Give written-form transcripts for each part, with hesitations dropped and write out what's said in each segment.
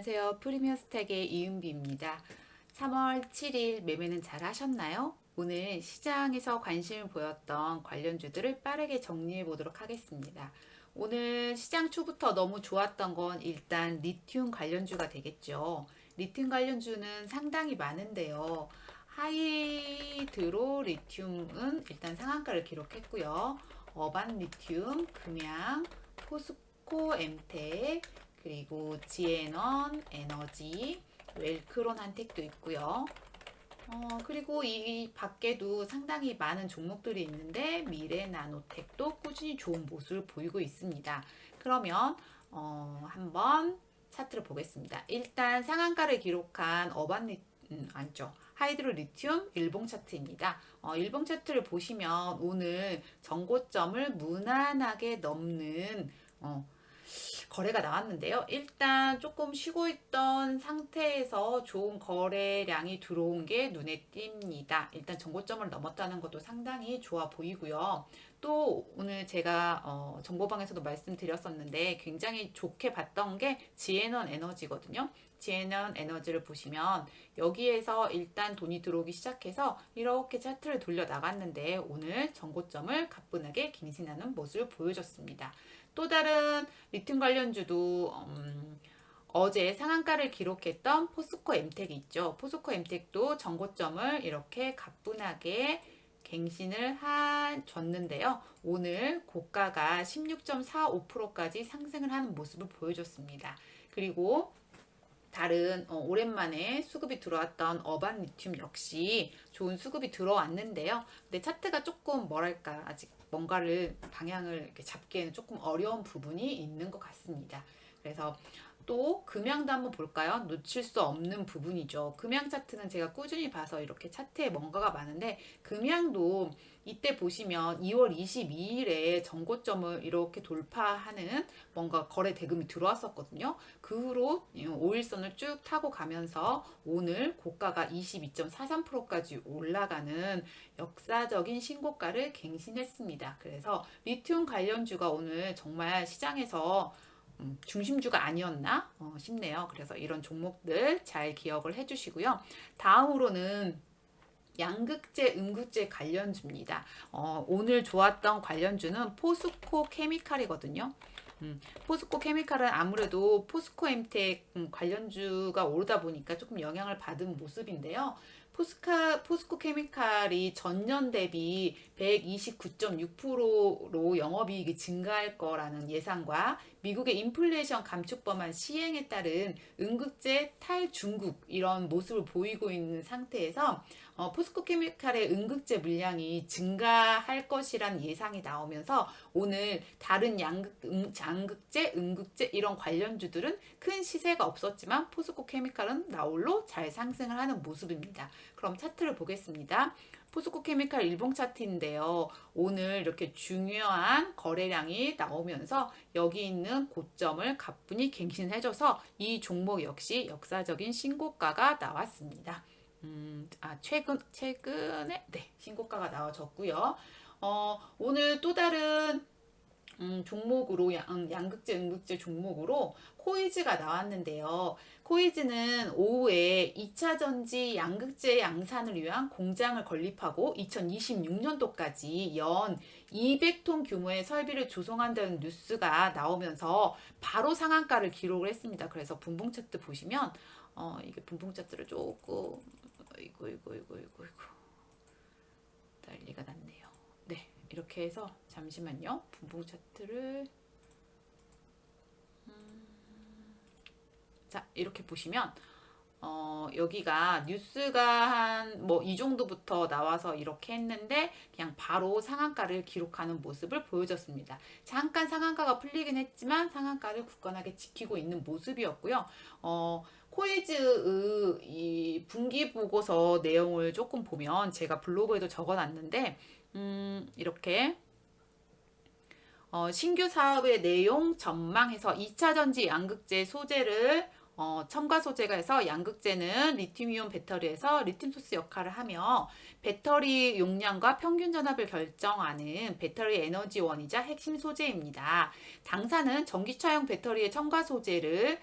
안녕하세요. 프리미어 스택의 이은비입니다. 3월 7일 매매는 잘 하셨나요? 오늘 시장에서 관심을 보였던 관련주들을 빠르게 정리해 보도록 하겠습니다. 오늘 시장 초부터 너무 좋았던 건 일단 리튬 관련주가 되겠죠. 리튬 관련주는 상당히 많은데요. 하이드로 리튬은 일단 상한가를 기록했고요. 어반 리튬, 금양, 포스코 엠텍, 그리고 지에넌 에너지, 웰크론 한택도 있고요. 그리고 이 밖에도 상당히 많은 종목들이 있는데 미래 나노텍도 꾸준히 좋은 모습을 보이고 있습니다. 그러면 한번 차트를 보겠습니다. 일단 상한가를 기록한 아니죠. 하이드로 리튬 일봉 차트입니다. 일봉 차트를 보시면 오늘 전고점을 무난하게 넘는 거래가 나왔는데요. 일단 조금 쉬고 있던 상태에서 좋은 거래량이 들어온 게 눈에 띕니다. 일단 정고점을 넘었다는 것도 상당히 좋아 보이고요. 또 오늘 제가 정보방에서도 말씀드렸었는데 굉장히 좋게 봤던 게 지에넌 에너지거든요. 지에넌 에너지를 보시면 여기에서 일단 돈이 들어오기 시작해서 이렇게 차트를 돌려 나갔는데 오늘 정고점을 가뿐하게 갱신하는 모습을 보여줬습니다. 또 다른 리튬 관련주도 어제 상한가를 기록했던 포스코 엠텍이 있죠. 포스코 엠텍도 전고점을 이렇게 가뿐하게 갱신을 줬는데요. 오늘 고가가 16.45%까지 상승을 하는 모습을 보여줬습니다. 그리고 다른 오랜만에 수급이 들어왔던 어반 리튬 역시 좋은 수급이 들어왔는데요. 근데 차트가 조금 뭐랄까 아직 뭔가를 방향을 이렇게 잡기에는 조금 어려운 부분이 있는 것 같습니다. 그래서 또 금양도 한번 볼까요? 놓칠 수 없는 부분이죠. 금양 차트는 제가 꾸준히 봐서 이렇게 차트에 뭔가가 많은데 금양도 이때 보시면 2월 22일에 전고점을 이렇게 돌파하는 뭔가 거래 대금이 들어왔었거든요. 그 후로 5일선을 쭉 타고 가면서 오늘 고가가 22.43%까지 올라가는 역사적인 신고가를 갱신했습니다. 그래서 리튬 관련주가 오늘 정말 시장에서 중심주가 아니었나 싶네요. 그래서 이런 종목들 잘 기억을 해주시고요. 다음으로는 양극재, 음극재 관련주입니다. 오늘 좋았던 관련주는 포스코 케미칼이거든요. 포스코 케미칼은 아무래도 포스코 엠텍 관련주가 오르다 보니까 조금 영향을 받은 모습인데요. 포스코 케미칼이 전년 대비 129.6%로 영업이익이 증가할 거라는 예상과 미국의 인플레이션 감축 법안 시행에 따른 음극재 탈중국 이런 모습을 보이고 있는 상태에서 포스코 케미칼의 음극재 물량이 증가할 것이란 예상이 나오면서 오늘 다른 양극재, 음극재 이런 관련주들은 큰 시세가 없었지만 포스코 케미칼은 나홀로 잘 상승을 하는 모습입니다. 그럼 차트를 보겠습니다. 포스코 케미칼 일봉 차트인데요. 오늘 이렇게 중요한 거래량이 나오면서 여기 있는 고점을 가뿐히 갱신해줘서 이 종목 역시 역사적인 신고가가 나왔습니다. 최근에 네, 신고가가 나와졌고요. 오늘 또 다른 종목으로 양극재, 음극재 종목으로 코이즈가 나왔는데요. 코이즈는 오후에 2차 전지 양극재 양산을 위한 공장을 건립하고 2026년도까지 연 200톤 규모의 설비를 조성한다는 뉴스가 나오면서 바로 상한가를 기록을 했습니다. 그래서 분봉 차트 보시면 이게 분봉 차트를 조금 이거 난리가 났네요. 네, 이렇게 해서 잠시만요. 분봉 차트를 자, 이렇게 보시면 여기가 뉴스가 한 뭐 이 정도부터 나와서 이렇게 했는데 그냥 바로 상한가를 기록하는 모습을 보여줬습니다. 잠깐 상한가가 풀리긴 했지만 상한가를 굳건하게 지키고 있는 모습이었고요. 코이즈 이 분기 보고서 내용을 조금 보면 제가 블로그에도 적어놨는데 이렇게 신규 사업의 내용 전망해서 2차 전지 양극재 소재를 첨가 소재가 해서 양극재는 리튬이온 배터리에서 리튬 소스 역할을 하며 배터리 용량과 평균 전압을 결정하는 배터리 에너지원이자 핵심 소재입니다. 당사는 전기차용 배터리의 첨가 소재를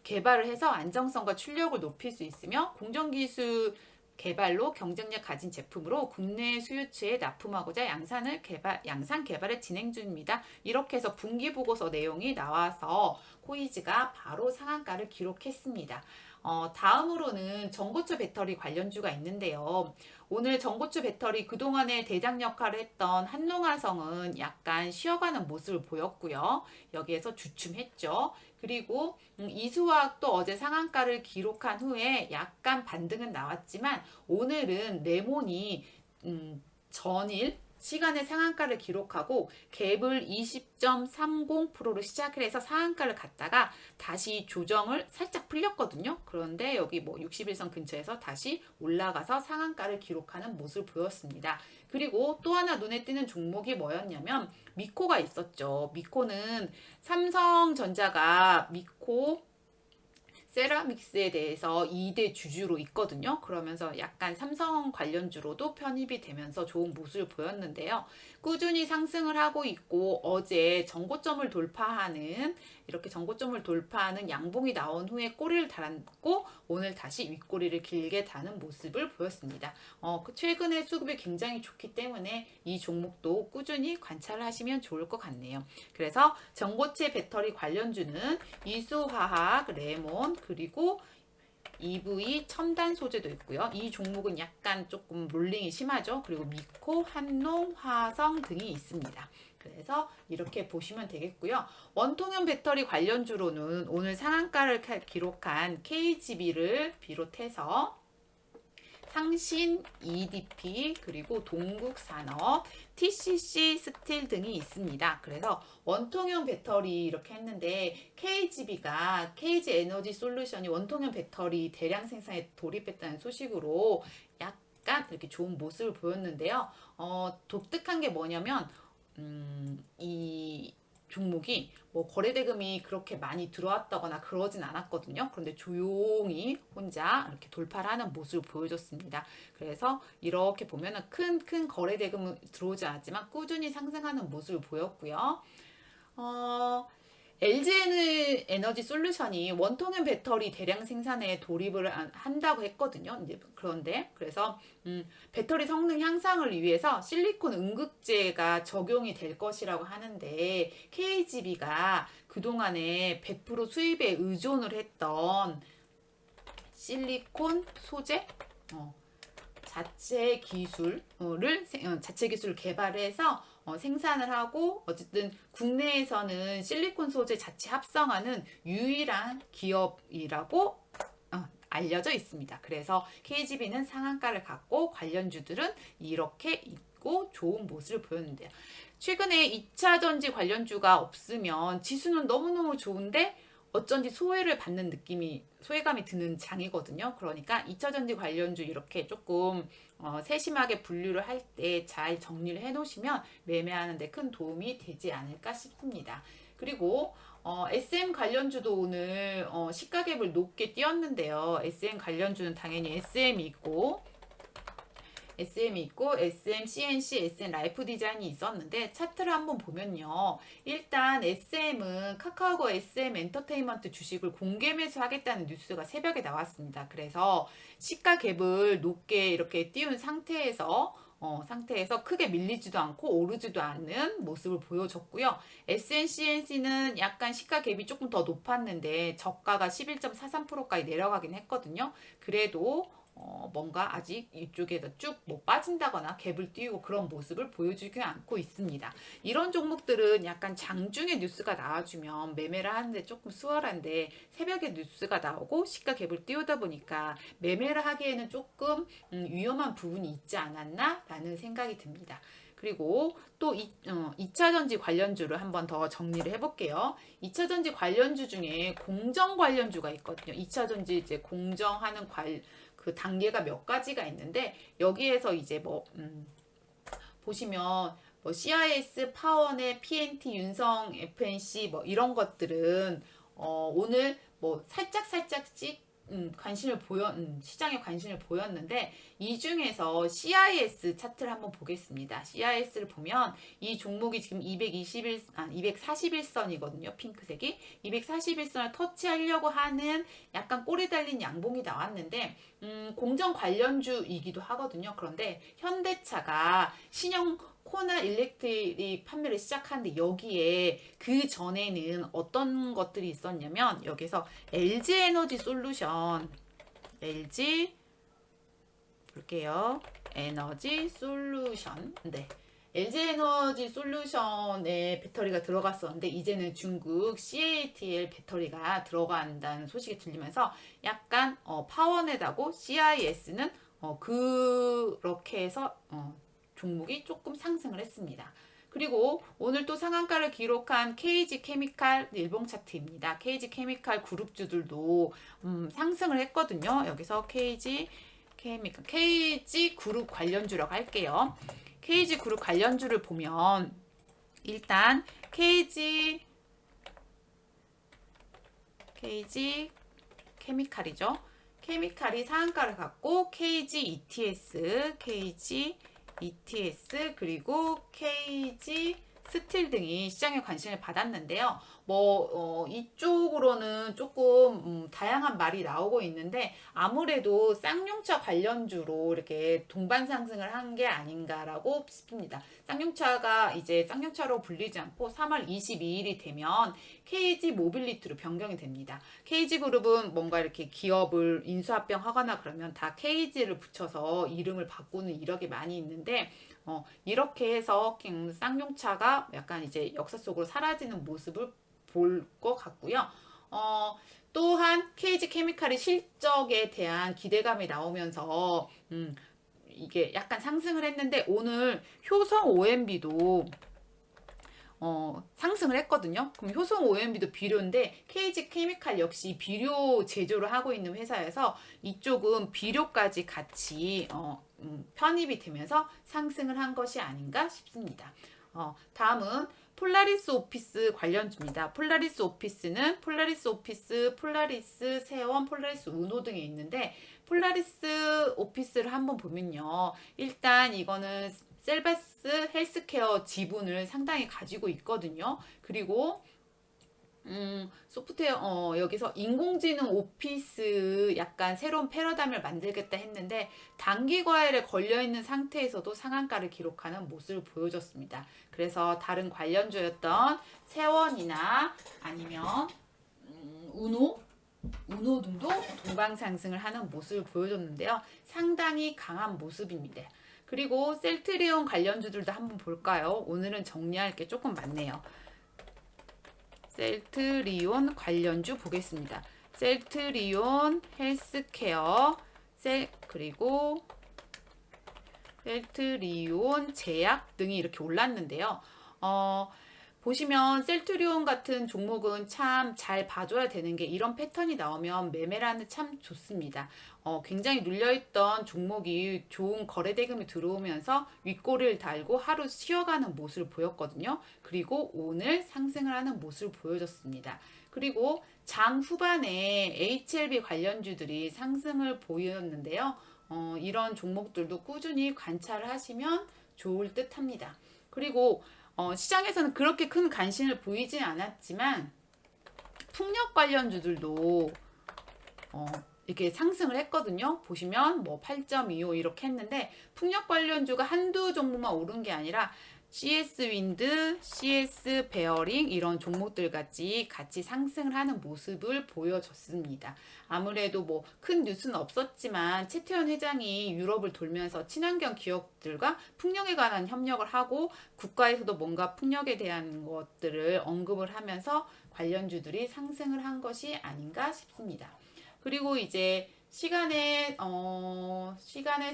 개발을 해서 안정성과 출력을 높일 수 있으며 공정기술 개발로 경쟁력 가진 제품으로 국내 수요처에 납품하고자 양산 개발을 진행 중입니다. 이렇게 해서 분기 보고서 내용이 나와서 코이즈가 바로 상한가를 기록했습니다. 다음으로는 전고체 배터리 관련주가 있는데요. 오늘 전고체 배터리 그동안에 대장 역할을 했던 한농화성은 약간 쉬어가는 모습을 보였고요. 여기에서 주춤했죠. 그리고 이수화학도 어제 상한가를 기록한 후에 약간 반등은 나왔지만 오늘은 레몬이 전일 시간의 상한가를 기록하고 갭을 20.30%로 시작을 해서 상한가를 갔다가 다시 조정을 살짝 풀렸거든요. 그런데 여기 뭐 61선 근처에서 다시 올라가서 상한가를 기록하는 모습을 보였습니다. 그리고 또 하나 눈에 띄는 종목이 뭐였냐면 미코가 있었죠. 미코는 삼성전자가 미코 세라믹스에 대해서 2대 주주로 있거든요. 그러면서 약간 삼성 관련주로도 편입이 되면서 좋은 모습을 보였는데요. 꾸준히 상승을 하고 있고 어제 정고점을 돌파하는 이렇게 정고점을 돌파하는 양봉이 나온 후에 꼬리를 달았고 오늘 다시 윗꼬리를 길게 다는 모습을 보였습니다. 최근에 수급이 굉장히 좋기 때문에 이 종목도 꾸준히 관찰을 하시면 좋을 것 같네요. 그래서 전고체 배터리 관련주는 이수화학, 레몬, 그리고 EV 첨단 소재도 있고요. 이 종목은 약간 조금 롤링이 심하죠. 그리고 미코, 한농, 화성 등이 있습니다. 그래서 이렇게 보시면 되겠고요. 원통형 배터리 관련주로는 오늘 상한가를 기록한 KGB를 비롯해서 상신 EDP 그리고 동국산업, TCC 스틸 등이 있습니다. 그래서 원통형 배터리 이렇게 했는데 KGB가 KG 에너지 솔루션이 원통형 배터리 대량 생산에 돌입했다는 소식으로 약간 이렇게 좋은 모습을 보였는데요. 독특한 게 뭐냐면 이 종목이 뭐 거래대금이 그렇게 많이 들어왔다거나 그러진 않았거든요. 그런데 조용히 혼자 이렇게 돌파를 하는 모습을 보여줬습니다. 그래서 이렇게 보면은 큰 거래대금은 들어오지 않았지만 꾸준히 상승하는 모습을 보였고요. LG 에너지 솔루션이 원통형 배터리 대량 생산에 돌입을 한다고 했거든요. 이제 그런데 그래서 배터리 성능 향상을 위해서 실리콘 응급제가 적용이 될 것이라고 하는데 KGB가 그동안에 100% 수입에 의존을 했던 실리콘 소재 자체 기술을 개발해서 생산을 하고 어쨌든 국내에서는 실리콘 소재 자체 합성하는 유일한 기업이라고 알려져 있습니다. 그래서 KGB는 상한가를 갖고 관련주들은 이렇게 있고 좋은 모습을 보였는데요. 최근에 2차 전지 관련주가 없으면 지수는 너무너무 좋은데 어쩐지 소외감이 드는 장이거든요. 그러니까 2차 전지 관련주 이렇게 조금 세심하게 분류를 할 때 잘 정리를 해 놓으시면 매매하는 데 큰 도움이 되지 않을까 싶습니다. 그리고 SM 관련주도 오늘 시가갭을 높게 띄었는데요. SM 관련주는 당연히 SM이 있고 SM, CNC, SM 라이프 디자인이 있었는데 차트를 한번 보면요. 일단 SM은 카카오가 SM 엔터테인먼트 주식을 공개 매수하겠다는 뉴스가 새벽에 나왔습니다. 그래서 시가 갭을 높게 이렇게 띄운 상태에서 크게 밀리지도 않고 오르지도 않는 모습을 보여줬고요. SNCNC는 약간 시가 갭이 조금 더 높았는데 저가가 11.43%까지 내려가긴 했거든요. 그래도 뭔가 아직 이쪽에서 쭉 뭐 빠진다거나 갭을 띄우고 그런 모습을 보여주지 않고 있습니다. 이런 종목들은 약간 장중에 뉴스가 나와주면 매매를 하는데 조금 수월한데 새벽에 뉴스가 나오고 시가 갭을 띄우다 보니까 매매를 하기에는 조금 위험한 부분이 있지 않았나 라는 생각이 듭니다. 그리고 또 2차 전지 관련주를 한번 더 정리를 해볼게요. 2차 전지 관련주 중에 공정 관련주가 있거든요. 2차 전지 이제 공정하는 그 단계가 몇 가지가 있는데 여기에서 이제 보시면 CIS, 파원의 PNT, 윤성, FNC 이런 것들은 오늘 살짝씩 시장에 관심을 보였는데 이 중에서 CIS 차트를 한번 보겠습니다. CIS를 보면 이 종목이 지금 241선이거든요. 핑크색이 241선을 터치하려고 하는 약간 꼬리 달린 양봉이 나왔는데 공정 관련주이기도 하거든요. 그런데 현대차가 신형 코나 일렉트릭 판매를 시작하는데 여기에 그 전에는 어떤 것들이 있었냐면 여기서 LG 에너지 솔루션 LG 볼게요. 에너지 솔루션 네. LG 에너지 솔루션에 배터리가 들어갔었는데 이제는 중국 CATL 배터리가 들어간다는 소식이 들리면서 약간 파워넷하고 CIS는 그렇게 해서 종목이 조금 상승을 했습니다. 그리고 오늘 또 상한가를 기록한 KG 케미칼 일봉 차트입니다. KG 케미칼 그룹주들도 상승을 했거든요. 여기서 KG 케미칼, KG 그룹 관련주라고 할게요. KG 그룹 관련주를 보면 일단 KG 케미칼이죠. 케미칼이 상한가를 갖고 KG ETS 그리고 KG 스틸 등이 시장에 관심을 받았는데요. 이쪽으로는 조금 다양한 말이 나오고 있는데 아무래도 쌍용차 관련주로 이렇게 동반 상승을 한 게 아닌가라고 싶습니다. 쌍용차가 이제 쌍용차로 불리지 않고 3월 22일이 되면 KG 모빌리티로 변경이 됩니다. KG그룹은 뭔가 이렇게 기업을 인수합병하거나 그러면 다 KG를 붙여서 이름을 바꾸는 이력이 많이 있는데 이렇게 해서 쌍용차가 약간 이제 역사 속으로 사라지는 모습을 볼 것 같고요. 또한 KG 케미칼의 실적에 대한 기대감이 나오면서 이게 약간 상승을 했는데 오늘 효성 OMB도 상승을 했거든요. 그럼 효성 OMB도 비료인데 KG 케미칼 역시 비료 제조를 하고 있는 회사여서 이쪽은 비료까지 같이 편입이 되면서 상승을 한 것이 아닌가 싶습니다. 다음은 폴라리스 오피스 관련주입니다. 폴라리스 오피스는 폴라리스 오피스, 폴라리스 세원, 폴라리스 우노 등이 있는데 폴라리스 오피스를 한번 보면요. 일단 이거는 셀바스 헬스케어 지분을 상당히 가지고 있거든요. 그리고 소프트웨어 여기서 인공지능 오피스 약간 새로운 패러다임을 만들겠다 했는데 단기 과열에 걸려 있는 상태에서도 상한가를 기록하는 모습을 보여줬습니다. 그래서 다른 관련주였던 세원이나 아니면 우노 등도 동방 상승을 하는 모습을 보여줬는데요. 상당히 강한 모습입니다. 그리고 셀트리온 관련주들도 한번 볼까요? 오늘은 정리할 게 조금 많네요. 셀트리온 관련주 보겠습니다. 셀트리온 헬스케어, 그리고 셀트리온 제약 등이 이렇게 올랐는데요. 보시면 셀트리온 같은 종목은 참 잘 봐줘야 되는 게 이런 패턴이 나오면 매매라는 참 좋습니다. 굉장히 눌려있던 종목이 좋은 거래 대금이 들어오면서 윗꼬리를 달고 하루 쉬어가는 모습을 보였거든요. 그리고 오늘 상승을 하는 모습을 보여줬습니다. 그리고 장 후반에 HLB 관련주들이 상승을 보였는데요. 이런 종목들도 꾸준히 관찰을 하시면 좋을 듯 합니다. 그리고 시장에서는 그렇게 큰 관심을 보이지 않았지만 풍력 관련주들도 이렇게 상승을 했거든요. 보시면 8.25 이렇게 했는데 풍력 관련주가 한두 종목만 오른 게 아니라 CS 윈드, CS 베어링 이런 종목들 같이 상승을 하는 모습을 보여줬습니다. 아무래도 큰 뉴스는 없었지만 최태원 회장이 유럽을 돌면서 친환경 기업들과 풍력에 관한 협력을 하고 국가에서도 뭔가 풍력에 대한 것들을 언급을 하면서 관련주들이 상승을 한 것이 아닌가 싶습니다. 그리고 이제 시간에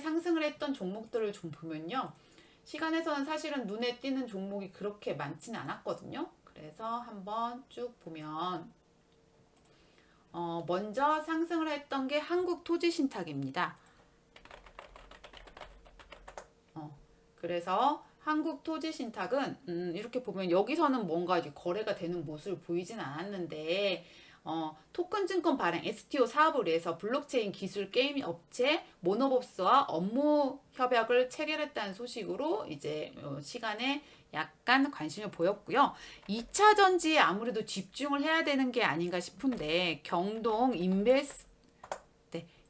상승을 했던 종목들을 좀 보면요. 시간에서는 사실은 눈에 띄는 종목이 그렇게 많지는 않았거든요. 그래서 한번 쭉 보면 먼저 상승을 했던 게 한국토지신탁입니다. 그래서 한국토지신탁은 이렇게 보면 여기서는 뭔가 이제 거래가 되는 모습을 보이진 않았는데 토큰 증권 발행 STO 사업을 위해서 블록체인 기술 게임 업체 모노법스와 업무 협약을 체결했다는 소식으로 이제 시간에 약간 관심을 보였고요. 2차 전지에 아무래도 집중을 해야 되는 게 아닌가 싶은데 경동 인베스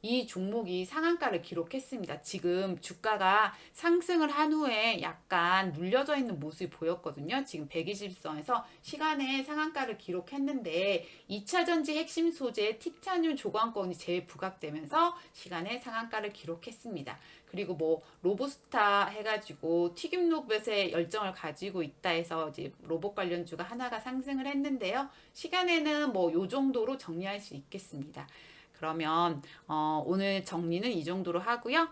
이 종목이 상한가를 기록했습니다. 지금 주가가 상승을 한 후에 약간 눌려져 있는 모습이 보였거든요. 지금 120선에서 시간에 상한가를 기록했는데 2차 전지 핵심 소재 티타늄 조광권이 재부각되면서 시간에 상한가를 기록했습니다. 그리고 뭐 로보스타 해가지고 튀김 로봇에 열정을 가지고 있다 해서 이제 로봇 관련주가 하나가 상승을 했는데요. 시간에는 뭐 요 정도로 정리할 수 있겠습니다. 그러면 오늘 정리는 이 정도로 하고요.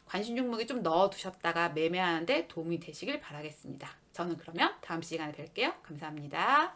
관심 종목에 좀 넣어두셨다가 매매하는데 도움이 되시길 바라겠습니다. 저는 그러면 다음 시간에 뵐게요. 감사합니다.